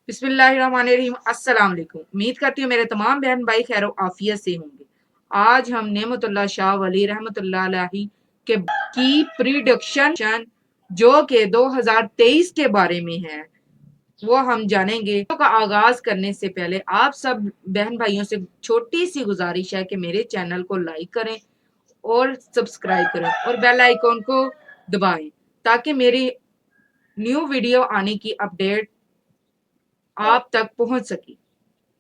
बिस्मिल्लाहिर्रहमानिर्रहीम। अस्सलाम वालेकुम। उम्मीद करती हूँ मेरे तमाम बहन भाई खैर आफियत से होंगे। आज हम नेमतुल्लाह शाह वली रहमतुल्लाह अलैहि के की प्रिडिक्शन जो कि 2023 के बारे में है वो हम जानेंगे। का आगाज करने से पहले आप सब बहन भाइयों से छोटी सी गुजारिश है कि मेरे चैनल को लाइक करें और सब्सक्राइब करें और बेल आइकॉन को दबाएं ताकि मेरी न्यू वीडियो आने की अपडेट आप तक पहुंच सके।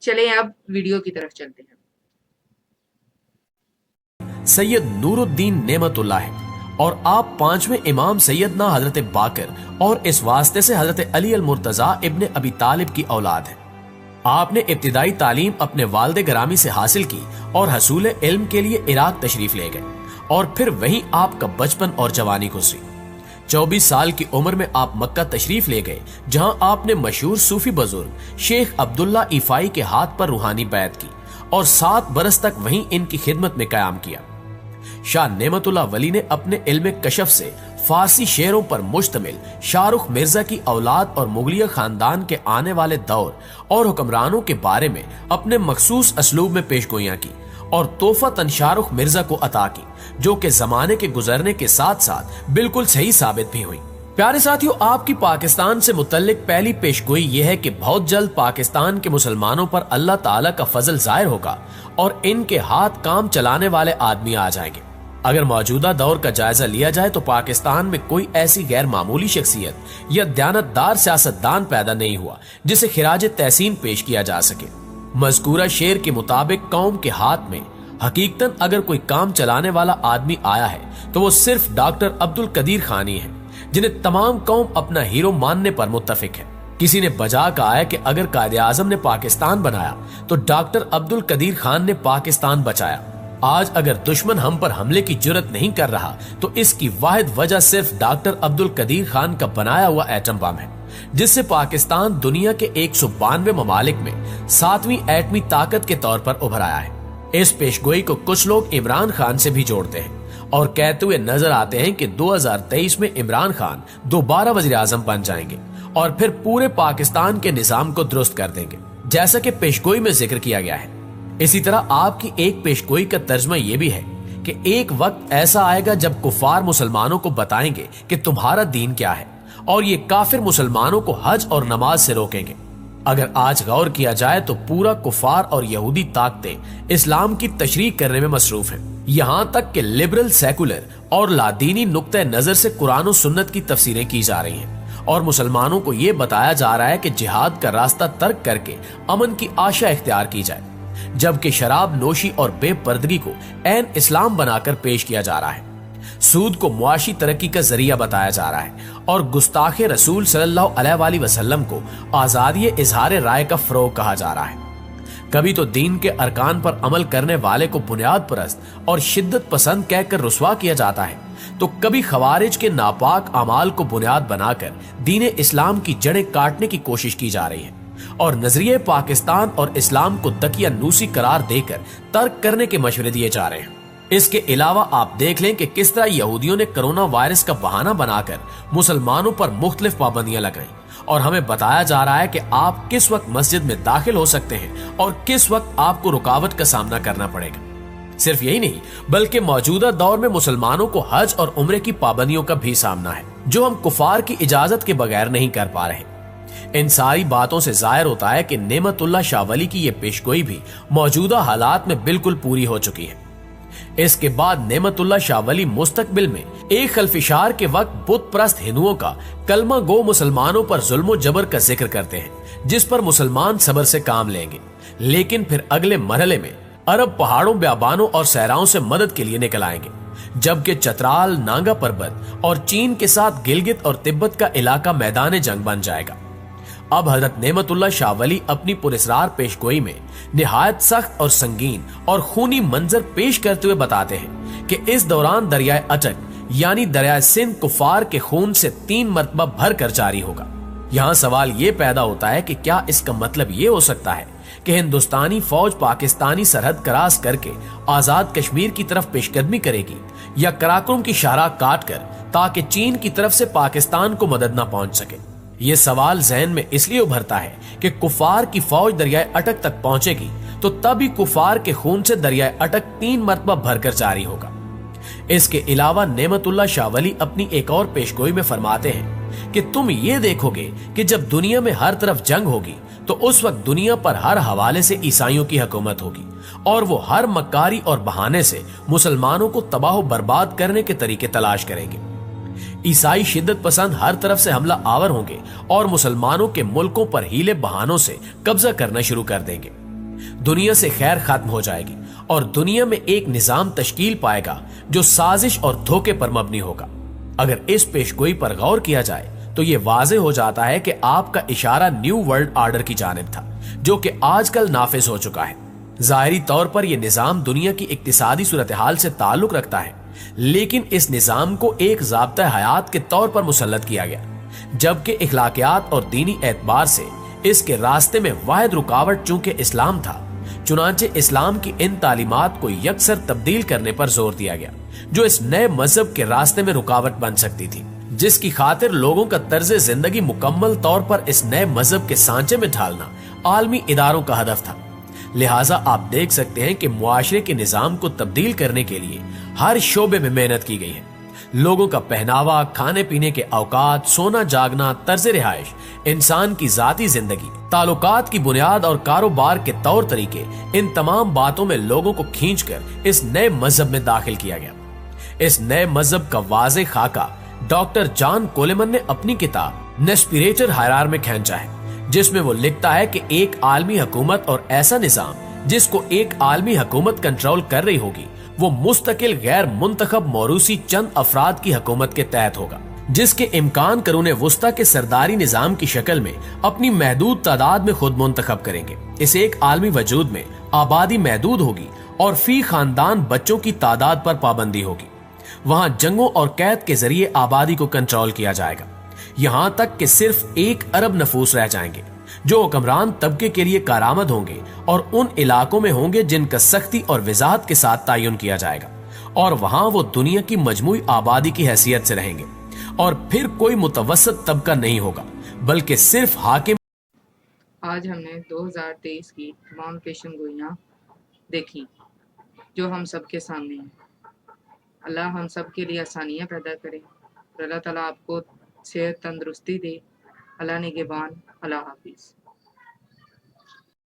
चलें अब वीडियो की तरफ चलते हैं। सैयद नूरुद्दीन नेमतुल्लाह है और आप पांचवें इमाम सैयदना हजरत बाकर और इस वास्ते से हजरत अली अल मुर्तजा इब्ने अबी तालिब की औलाद है। आपने इब्तिदाई तालीम अपने वालिद ग्रामी से हासिल की और हसूल इल्म के लिए इराक तशरीफ ले गए और फिर वहीं आपका बचपन और जवानी गुजरी। 24 साल की उम्र में आप मक्का तशरीफ ले गए जहां आपने मशहूर सूफी बुजुर्ग शेख अब्दुल्ला इफाई के हाथ पर रूहानी बैत की और 7 बरस तक वहीं इनकी खिदमत में कयाम किया। शाह नेमतुल्लाह वली ने अपने इल्म कशफ से फारसी शेरों पर मुश्तमिल शाहरुख मिर्जा की औलाद और मुगलिया खानदान के आने वाले दौर और हुक्मरानों के बारे में अपने मखसूस असलूब में पेशगोइयां की और तोहफतन शाहरुख मिर्जा को अता की, जो कि जमाने के गुजरने के साथ साथ बिल्कुल सही साबित भी हुई। प्यारे साथियों, आपकी पाकिस्तान से मुतल्लिक पहली पेशगोई यह है कि बहुत जल्द पाकिस्तान के मुसलमानों पर अल्लाह ताला का फजल जाहिर होगा और इनके हाथ काम चलाने वाले आदमी आ जाएंगे। अगर मौजूदा दौर का जायजा लिया जाए तो पाकिस्तान में कोई ऐसी गैर मामूली शख्सियत या दयानतदार सियासतदान पैदा नहीं हुआ जिसे खिराज तहसीन पेश किया जा सके। मज़कूरा शेर के मुताबिक कौम के हाथ में हकीकतन अगर कोई काम चलाने वाला आदमी आया है तो वो सिर्फ डॉक्टर अब्दुल कदीर खान ही है, जिन्हें तमाम कौम अपना हीरो मानने पर मुत्तफिक है। किसी ने बजा कहा है कि अगर कायदे आजम ने पाकिस्तान बनाया तो डॉक्टर अब्दुल कदीर खान ने पाकिस्तान बचाया। आज अगर दुश्मन हम पर हमले की जुर्रत नहीं कर रहा तो इसकी वाहिद वजह सिर्फ डॉक्टर अब्दुल कदीर खान का बनाया हुआ एटम बम है, जिससे पाकिस्तान दुनिया के 192 ममालिक में 7वीं एटमी ताकत के तौर पर उभर आया है। इस पेशगोई को कुछ लोग इमरान खान से भी जोड़ते हैं और कहते हुए नजर आते हैं कि 2023 में इमरान खान दोबारा वजीर आजम बन जाएंगे और फिर पूरे पाकिस्तान के निजाम को दुरुस्त कर देंगे, जैसा कि पेशगोई में जिक्र किया गया है। इसी तरह आपकी एक पेशगोई का तर्जमा यह भी है कि एक वक्त ऐसा आएगा जब कुफार मुसलमानों को बताएंगे कि तुम्हारा दीन क्या है और ये काफिर मुसलमानों को हज और नमाज से रोकेंगे। अगर आज गौर किया जाए तो पूरा कुफार और यहूदी ताकतें इस्लाम की तशरीह करने में मसरूफ हैं। यहाँ तक कि लिबरल, सेकुलर और लादीनी नुक्ते नजर से कुरान और सुन्नत की तफसीरें की जा रही हैं और मुसलमानों को ये बताया जा रहा है कि जिहाद का रास्ता तर्क करके अमन की आशा इख्तियार की जाए, जबकि शराब नोशी और बेपर्दगी को ऐन इस्लाम बनाकर पेश किया जा रहा है। सूद को मुआशी तरक्की का जरिया बताया जा रहा है और गुस्ताखे रसूल सल्लल्लाहु अलैहि वसल्लम को आजादी इजहार राय का फरोग कहा जा रहा है। कभी तो दीन के अरकान पर अमल करने वाले को बुनियाद परस्त और शिद्दत पसंद कहकर रुस्वा किया जाता है, तो कभी खवारिज के नापाक अमाल को बुनियाद बनाकर दीन इस्लाम की जड़ें काटने की कोशिश की जा रही है और नजरिए पाकिस्तान और इस्लाम को तकिया नूसी करार देकर तर्क करने के मशवरे दिए जा रहे हैं। इसके अलावा आप देख लें कि किस तरह यहूदियों ने कोरोना वायरस का बहाना बनाकर मुसलमानों पर मुख्तलिफ पाबंदियां लगाई और हमें बताया जा रहा है कि आप किस वक्त मस्जिद में दाखिल हो सकते हैं और किस वक्त आपको रुकावट का सामना करना पड़ेगा। सिर्फ यही नहीं बल्कि मौजूदा दौर में मुसलमानों को हज और उम्रे की पाबंदियों का भी सामना है, जो हम कुफार की इजाजत के बगैर नहीं कर पा रहे। इन सारी बातों से जाहिर होता है कि नेमतुल्लाह शाह वली की यह पेशगोई भी मौजूदा हालात में बिल्कुल पूरी हो चुकी है। इसके बाद नेमतुल्लाह शाह वली मुस्तकबिल में एक खल्फिशार के वक्त बुत परस्त हिंदुओं का कलमा गो मुसलमानों पर जुल्म जबर का जिक्र करते हैं, जिस पर मुसलमान सबर से काम लेंगे, लेकिन फिर अगले मरहले में अरब पहाड़ों, ब्याबानों और सहराओं से मदद के लिए निकल आएंगे, जबकि चतराल, नांगा पर्वत और चीन के साथ गिलगित और तिब्बत का इलाका मैदान जंग बन जाएगा। अब हजरत नेमतुल्लाह शाह वली अपनी पुरस्रार पेशगोई में निहायत सख्त और संगीन और खूनी मंजर पेश करते हुए बताते हैं कि इस दौरान दरियाए अटक यानी दरियाए सिंध कुफार के खून से 3 मरतबा भर कर जारी होगा। यहाँ सवाल ये पैदा होता है कि क्या इसका मतलब ये हो सकता है कि हिंदुस्तानी फौज पाकिस्तानी सरहद क्रॉस करके आजाद कश्मीर की तरफ पेशकदमी करेगी या कराकुरम की शाहराह काट कर ताकि चीन की तरफ से पाकिस्तान को मदद न पहुंच सके, یہ سوال ذہن میں اس لیے ابھرتا ہے کہ کفار کی فوج دریائے اٹک تک پہنچے گی تو تب ہی کفار کے خون سے دریائے اٹک 3 مرتبہ بھر کر جاری ہوگا۔ اس کے علاوہ نعمت اللہ شاہ ولی اپنی ایک اور پیشگوئی میں فرماتے ہیں کہ تم یہ دیکھو گے کہ جب دنیا میں ہر طرف جنگ ہوگی تو اس وقت دنیا پر ہر حوالے سے عیسائیوں کی حکومت ہوگی اور وہ ہر مکاری اور بہانے سے مسلمانوں کو تباہ و برباد کرنے کے طریقے تلاش کریں گے۔ عیسائی شدت پسند ہر طرف سے حملہ آور ہوں گے اور مسلمانوں کے ملکوں پر ہیلے بہانوں سے قبضہ کرنا شروع کر دیں گے۔ دنیا سے خیر ختم ہو جائے گی اور دنیا میں ایک نظام تشکیل پائے گا جو سازش اور دھوکے پر مبنی ہوگا۔ اگر اس پیشگوئی پر غور کیا جائے تو یہ واضح ہو جاتا ہے کہ آپ کا اشارہ نیو ورلڈ آرڈر کی جانب تھا جو کہ آج کل نافذ ہو چکا ہے۔ ظاہری طور پر یہ نظام دنیا کی اقتصادی صورتحال سے تعلق رکھتا ہے، لیکن اس نظام کو ایک ضابطہ حیات کے طور پر مسلط کیا گیا، جبکہ اخلاقیات اور دینی اعتبار سے اس کے راستے میں واحد رکاوٹ چونکہ اسلام تھا، چنانچہ اسلام کی ان تعلیمات کو یکسر تبدیل کرنے پر زور دیا گیا جو اس نئے مذہب کے راستے میں رکاوٹ بن سکتی تھی، جس کی خاطر لوگوں کا طرز زندگی مکمل طور پر اس نئے مذہب کے سانچے میں ڈھالنا عالمی اداروں کا ہدف تھا۔ لہٰذا آپ دیکھ سکتے ہیں کہ معاشرے کے نظام کو تبدیل کرنے کے لیے ہر شعبے میں محنت کی گئی ہے۔ لوگوں کا پہناوا، کھانے پینے کے اوقات، سونا جاگنا، طرز رہائش، انسان کی ذاتی زندگی، تعلقات کی بنیاد اور کاروبار کے طور طریقے، ان تمام باتوں میں لوگوں کو کھینچ کر اس نئے مذہب میں داخل کیا گیا۔ اس نئے مذہب کا واضح خاکہ ڈاکٹر جان کولمن نے اپنی کتاب نیسپیریٹر ہائرار میں کھینچا ہے، جس میں وہ لکھتا ہے کہ ایک عالمی حکومت اور ایسا نظام جس کو ایک عالمی حکومت کنٹرول کر رہی ہوگی وہ مستقل غیر منتخب موروثی چند افراد کی حکومت کے تحت ہوگا، جس کے امکان قرون وسطیٰ کے سرداری نظام کی شکل میں اپنی محدود تعداد میں خود منتخب کریں گے۔ اس ایک عالمی وجود میں آبادی محدود ہوگی اور فی خاندان بچوں کی تعداد پر پابندی ہوگی۔ وہاں جنگوں اور قید کے ذریعے آبادی کو کنٹرول کیا جائے گا، یہاں تک کہ صرف 1 ارب نفوس رہ جائیں گے جو حکمران طبقے کے لیے کارآمد ہوں گے اور ان علاقوں میں ہوں گے جن کا سختی اور وضاحت کے ساتھ تعین کیا جائے گا، اور وہاں وہ دنیا کی مجموعی آبادی کی حیثیت سے رہیں گے، اور پھر کوئی متوسط طبقہ نہیں ہوگا بلکہ صرف حاکم۔ آج ہم نے 2023 کی تمام پیشن گوئیاں دیکھی جو ہم سب کے سامنے ہیں۔ اللہ ہم سب کے لیے آسانیاں پیدا کرے اور اللہ تعالیٰ آپ کو صحت تندرستی دے۔ اللہ نگہبان۔ اللہ حافظ۔